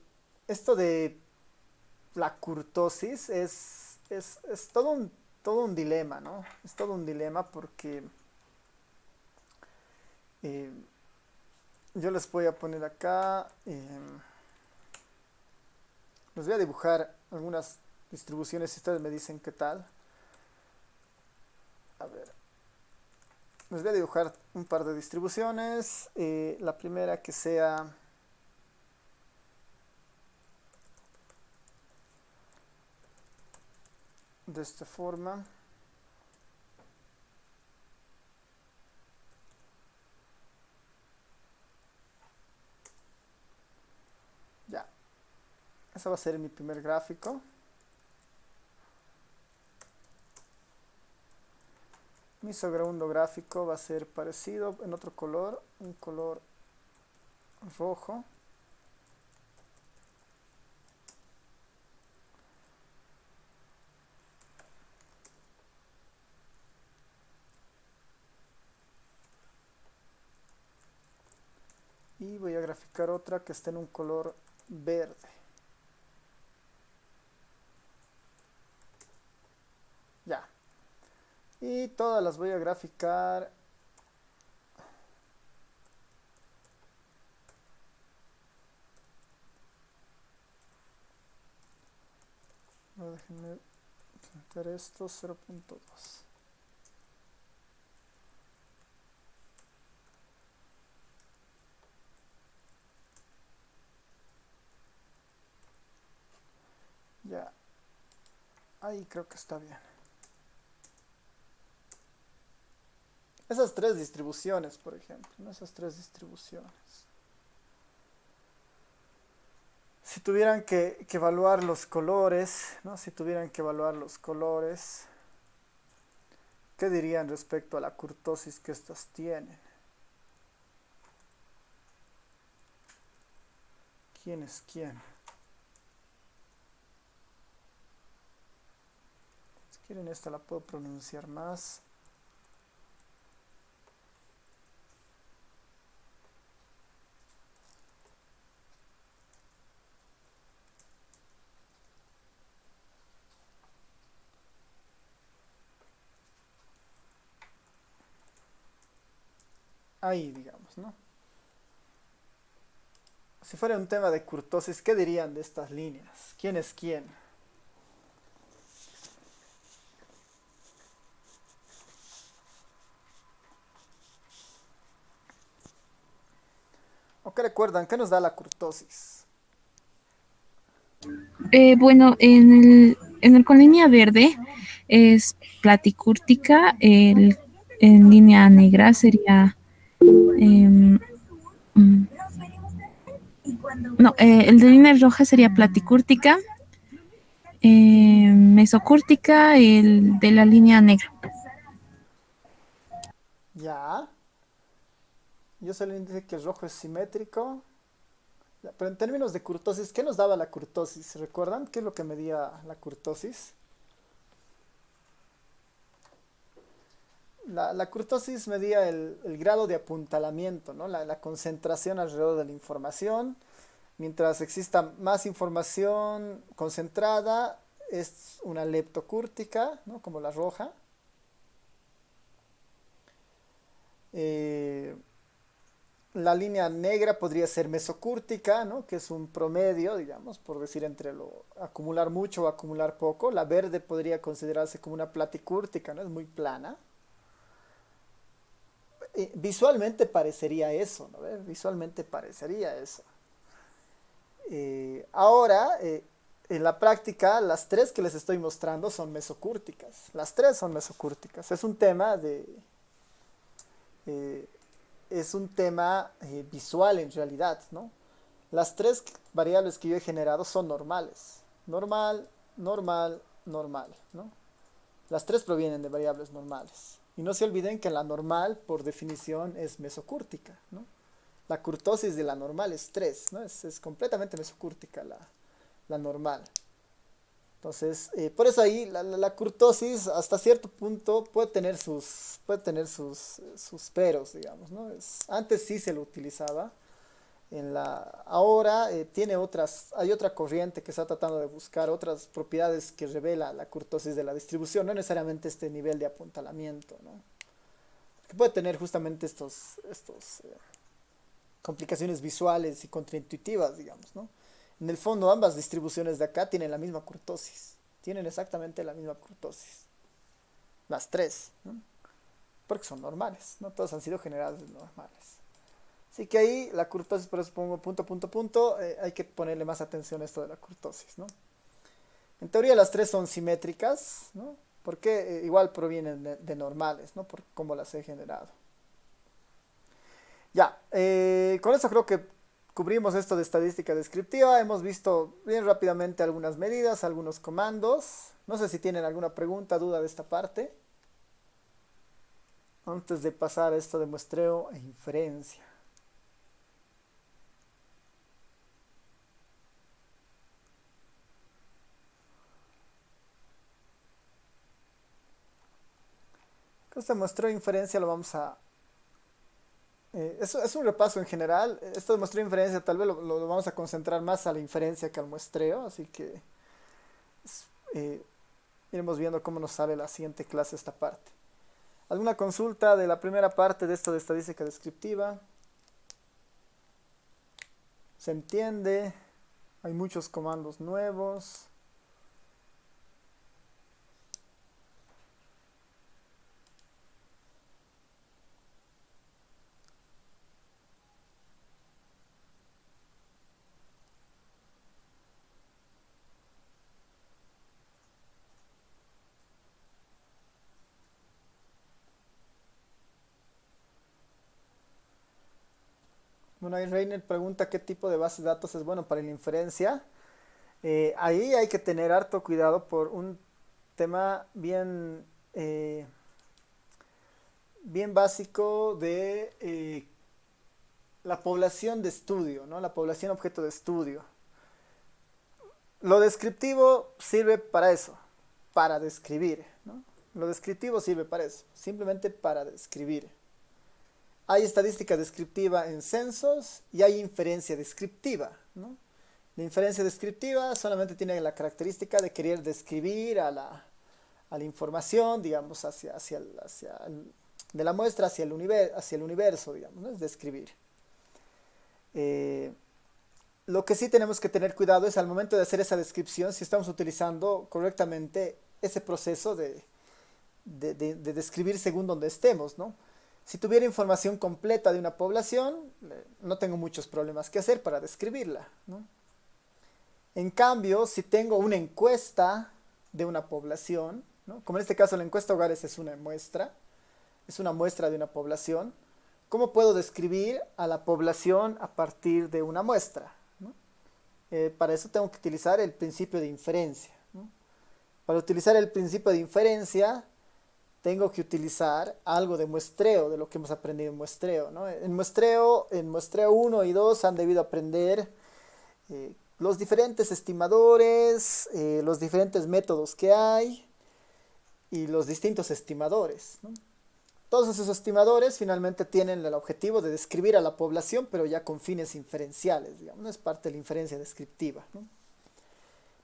Speaker 3: la kurtosis es todo un dilema, ¿no? Es todo un dilema porque yo les voy a poner acá, les voy a dibujar algunas distribuciones y ustedes me dicen qué tal. A ver, les voy a dibujar un par de distribuciones. La primera que sea de esta forma. Ya, ese va a ser mi primer gráfico. Mi segundo gráfico va a ser parecido en otro color, un color rojo. Y voy a graficar otra que esté en un color verde. Ya. Y todas las voy a graficar. No, déjenme plantear esto 0.2. Ya. Ahí creo que está bien. Esas tres distribuciones, por ejemplo, ¿no? Esas tres distribuciones. Si tuvieran que evaluar los colores, ¿no? Si tuvieran que evaluar los colores, ¿qué dirían respecto a la kurtosis que estas tienen? ¿Quién es quién? Si quieren esta la puedo pronunciar más. Ahí, digamos, ¿no? Si fuera un tema de kurtosis, ¿qué dirían de estas líneas? ¿Quién es quién? ¿O qué recuerdan? ¿Qué nos da la kurtosis?
Speaker 1: Bueno, en el con línea verde es platicúrtica, en línea negra sería... em, mm, no, el de línea roja sería platicúrtica, mesocúrtica, el de la línea negra.
Speaker 3: Ya. Yo solo dice que el rojo es simétrico. Pero en términos de kurtosis, ¿qué nos daba la kurtosis? ¿Recuerdan qué es lo que medía la kurtosis? La kurtosis medía el grado de apuntalamiento, ¿no? La concentración alrededor de la información. Mientras exista más información concentrada, es una leptocúrtica, ¿no? Como la roja. Eh, la línea negra podría ser mesocúrtica, ¿no? Que es un promedio, digamos, por decir entre lo acumular mucho o acumular poco. La verde podría considerarse como una platicúrtica, ¿no? Es muy plana. Visualmente parecería eso, ¿no? Visualmente parecería eso. Ahora, en la práctica, las tres que les estoy mostrando son mesocúrticas. Las tres son mesocúrticas. Es un tema de... eh, es un tema visual en realidad, ¿no? Las tres variables que yo he generado son normales. Normal, normal, normal, ¿no? Las tres provienen de variables normales. Y no se olviden que la normal, por definición, es mesocúrtica, ¿no? La kurtosis de la normal es 3, ¿no? Es completamente mesocúrtica la normal. Entonces, por eso ahí la kurtosis hasta cierto punto puede tener sus peros, digamos, ¿no? Antes sí se lo utilizaba. Ahora hay otra corriente que está tratando de buscar otras propiedades que revela la kurtosis de la distribución, no necesariamente este nivel de apuntalamiento, ¿no? Que puede tener justamente estos complicaciones visuales y contraintuitivas, digamos, ¿no? En el fondo, ambas distribuciones de acá tienen la misma kurtosis. Tienen exactamente la misma kurtosis. Las tres, ¿no? Porque son normales, ¿no? Todas han sido generadas de normales. Así que ahí la kurtosis, por eso pongo punto, punto, punto. Hay que ponerle más atención a esto de la kurtosis, ¿no? En teoría las tres son simétricas, ¿no? Porque igual provienen de normales, ¿no? Por cómo las he generado. Ya, con eso creo que cubrimos esto de estadística descriptiva. Hemos visto bien rápidamente algunas medidas, algunos comandos. No sé si tienen alguna pregunta, duda de esta parte. antes de pasar a esto de muestreo e inferencia. Este muestreo e inferencia lo vamos a... es un repaso en general. Esto de muestreo e inferencia tal vez lo vamos a concentrar más a la inferencia que al muestreo, así que eh, iremos viendo cómo nos sale la siguiente clase esta parte. ¿Alguna consulta de la primera parte de esto de estadística descriptiva? ¿Se entiende? Hay muchos comandos nuevos. Bueno, ahí Reiner pregunta qué tipo de base de datos es bueno para la inferencia. Ahí hay que tener harto cuidado por un tema bien básico de la población de estudio, ¿no? La población objeto de estudio. Lo descriptivo sirve para eso, para describir, ¿no? Lo descriptivo sirve para eso, simplemente para describir. Hay estadística descriptiva en censos y hay inferencia descriptiva, ¿no? La inferencia descriptiva solamente tiene la característica de querer describir a la información, digamos, de la muestra hacia el universo, digamos, ¿no? Es describir. Lo que sí tenemos que tener cuidado es al momento de hacer esa descripción, si estamos utilizando correctamente ese proceso de describir según donde estemos, ¿no? Si tuviera información completa de una población, no tengo muchos problemas que hacer para describirla, ¿no? En cambio, si tengo una encuesta de una población, ¿no? Como en este caso la encuesta hogares es una muestra de una población, ¿cómo puedo describir a la población a partir de una muestra, ¿no? Para eso tengo que utilizar el principio de inferencia, ¿no? Para utilizar el principio de inferencia, tengo que utilizar algo de muestreo, de lo que hemos aprendido en muestreo, ¿no? En muestreo 1 y 2 han debido aprender los diferentes estimadores, los diferentes métodos que hay y los distintos estimadores, ¿no? Todos esos estimadores finalmente tienen el objetivo de describir a la población, pero ya con fines inferenciales, digamos, no es parte de la inferencia descriptiva, ¿no?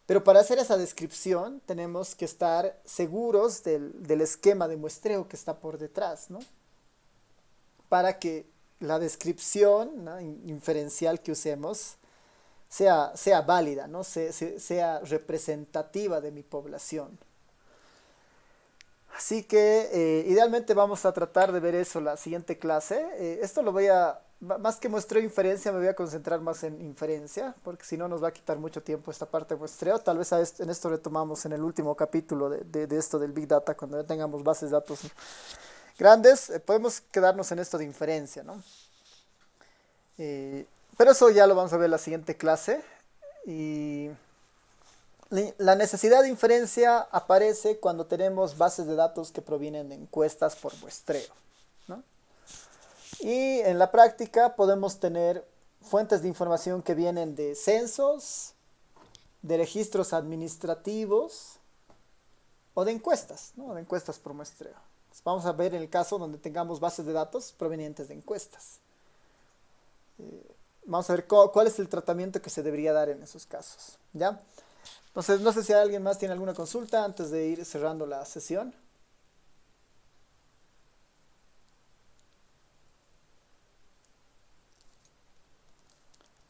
Speaker 3: Pero para hacer esa descripción tenemos que estar seguros del esquema de muestreo que está por detrás, ¿no? Para que la descripción, ¿no?, inferencial que usemos sea válida, ¿no? Sea representativa de mi población. Así que idealmente vamos a tratar de ver eso la siguiente clase. Esto lo voy a... Más que muestreo e inferencia, me voy a concentrar más en inferencia, porque si no nos va a quitar mucho tiempo esta parte de muestreo. Tal vez en esto retomamos en el último capítulo de esto del Big Data, cuando ya tengamos bases de datos grandes. Podemos quedarnos en esto de inferencia, ¿no? Pero eso ya lo vamos a ver en la siguiente clase. Y la necesidad de inferencia aparece cuando tenemos bases de datos que provienen de encuestas por muestreo, ¿no? Y en la práctica podemos tener fuentes de información que vienen de censos, de registros administrativos o de encuestas, ¿no? De encuestas por muestreo. Entonces vamos a ver en el caso donde tengamos bases de datos provenientes de encuestas. Vamos a ver cuál es el tratamiento que se debería dar en esos casos, ¿ya? Entonces, no sé si alguien más tiene alguna consulta antes de ir cerrando la sesión.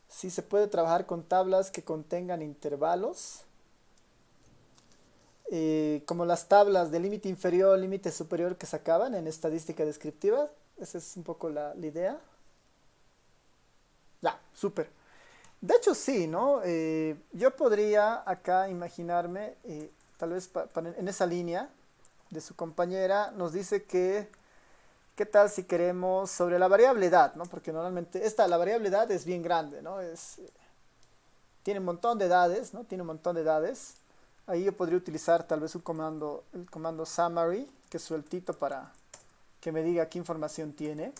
Speaker 3: Si se puede trabajar con tablas que contengan intervalos, como las tablas de límite inferior, límite superior que sacaban en estadística descriptiva. Esa es un poco la idea. Ya, súper. De hecho, sí, ¿no? Yo podría acá imaginarme, tal vez en esa línea de su compañera, nos dice que, ¿qué tal si queremos sobre la variable edad, ¿no? Porque normalmente la variable edad es bien grande, ¿no? Tiene un montón de edades, ¿no? Tiene un montón de edades. Ahí yo podría utilizar tal vez el comando summary, que es sueltito para que me diga qué información tiene.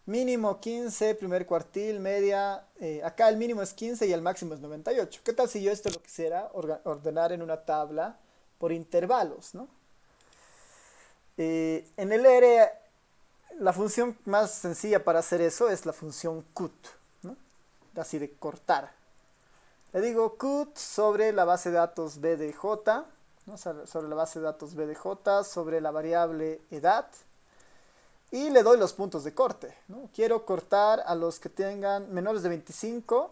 Speaker 3: Mínimo 15, primer cuartil, media. Acá el mínimo es 15 y el máximo es 98. ¿Qué tal si yo esto lo quisiera ordenar en una tabla por intervalos, ¿no? En el R, la función más sencilla para hacer eso es la función cut, ¿no? Así de cortar. Le digo cut sobre la base de datos BDJ, ¿no? Sobre la base de datos BDJ, sobre la variable edad. Y le doy los puntos de corte, ¿no? Quiero cortar a los que tengan menores de 25.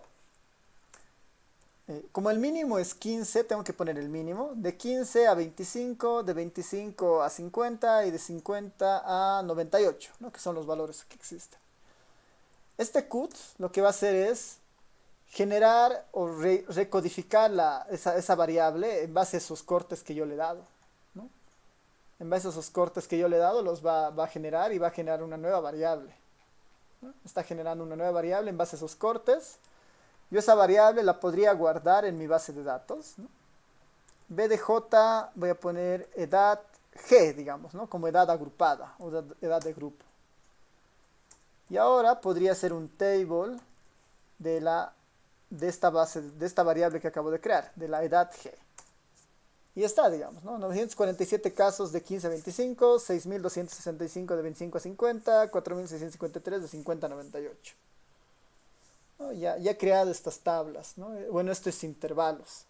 Speaker 3: Como el mínimo es 15, tengo que poner el mínimo. De 15 a 25, de 25 a 50 y de 50 a 98, ¿no? Que son los valores que existen. Este cut lo que va a hacer es generar o recodificar esa variable en base a esos cortes que yo le he dado, ¿no? En base a esos cortes que yo le he dado, los va a generar y va a generar una nueva variable, ¿no? Está generando una nueva variable en base a esos cortes. Yo esa variable la podría guardar en mi base de datos, ¿no? BDJ voy a poner edad G, digamos, ¿no? Como edad agrupada o edad de grupo. Y ahora podría ser un table de esta base, de esta variable que acabo de crear, de la edad G. Y está, digamos, ¿no? 947 casos de 15 a 25, 6265 de 25 a 50, 4653 de 50 a 98. ¿No? Ya he creado estas tablas, ¿no? Bueno, estos intervalos.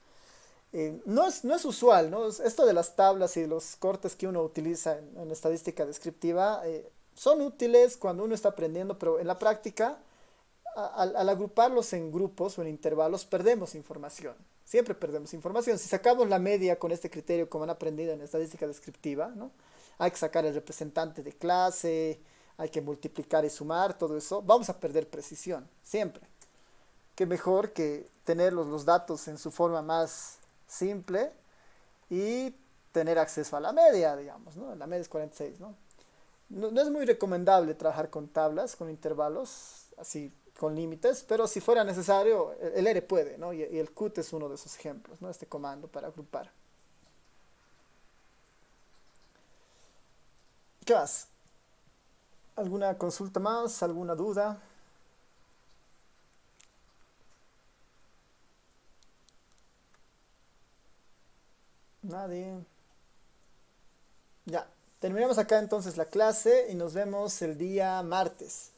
Speaker 3: No es usual, ¿no? Esto de las tablas y los cortes que uno utiliza en estadística descriptiva son útiles cuando uno está aprendiendo, pero en la práctica, al agruparlos en grupos o en intervalos, perdemos información. Siempre perdemos información. Si sacamos la media con este criterio, como han aprendido en estadística descriptiva, ¿no? Hay que sacar el representante de clase, hay que multiplicar y sumar, todo eso. Vamos a perder precisión, siempre. Qué mejor que tener los datos en su forma más simple y tener acceso a la media, digamos, ¿no? La media es 46, ¿no? No es muy recomendable trabajar con tablas, con intervalos, así con límites, pero si fuera necesario, el R puede, ¿no? Y el cut es uno de esos ejemplos, ¿no? Este comando para agrupar. ¿Qué más? ¿Alguna consulta más? ¿Alguna duda? Nadie. Ya, terminamos acá entonces la clase y nos vemos el día martes.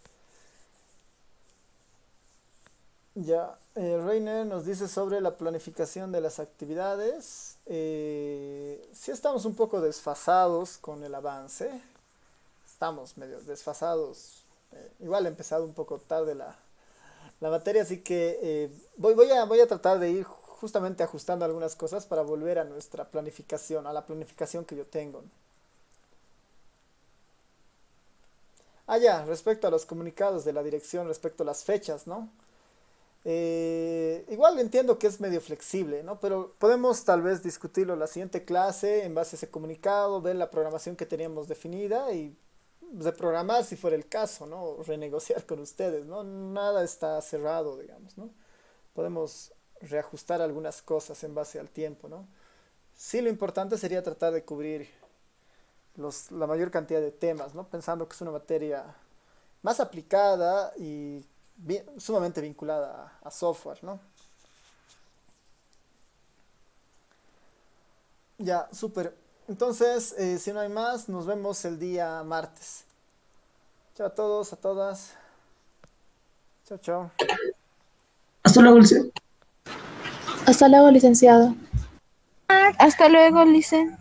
Speaker 3: Ya, Reiner nos dice sobre la planificación de las actividades. Sí estamos un poco desfasados con el avance. Estamos medio desfasados. Igual he empezado un poco tarde la materia, así que voy a tratar de ir justamente ajustando algunas cosas para volver a nuestra planificación, a la planificación que yo tengo. Ah, ya, respecto a los comunicados de la dirección, respecto a las fechas, ¿no? Igual entiendo que es medio flexible, ¿no? Pero podemos tal vez discutirlo en la siguiente clase en base a ese comunicado, ver la programación que teníamos definida y reprogramar si fuera el caso, ¿no? O renegociar con ustedes, ¿no? Nada está cerrado, digamos, ¿no? Podemos reajustar algunas cosas en base al tiempo, ¿no? Sí, lo importante sería tratar de cubrir la mayor cantidad de temas, ¿no? Pensando que es una materia más aplicada y sumamente vinculada a software, ¿no? Ya, súper. Entonces, si no hay más, nos vemos el día martes. Chao a todos, a todas. Chao, chao.
Speaker 4: Hasta luego, Luis.
Speaker 5: Hasta luego, licenciado.
Speaker 1: Hasta luego, Lice.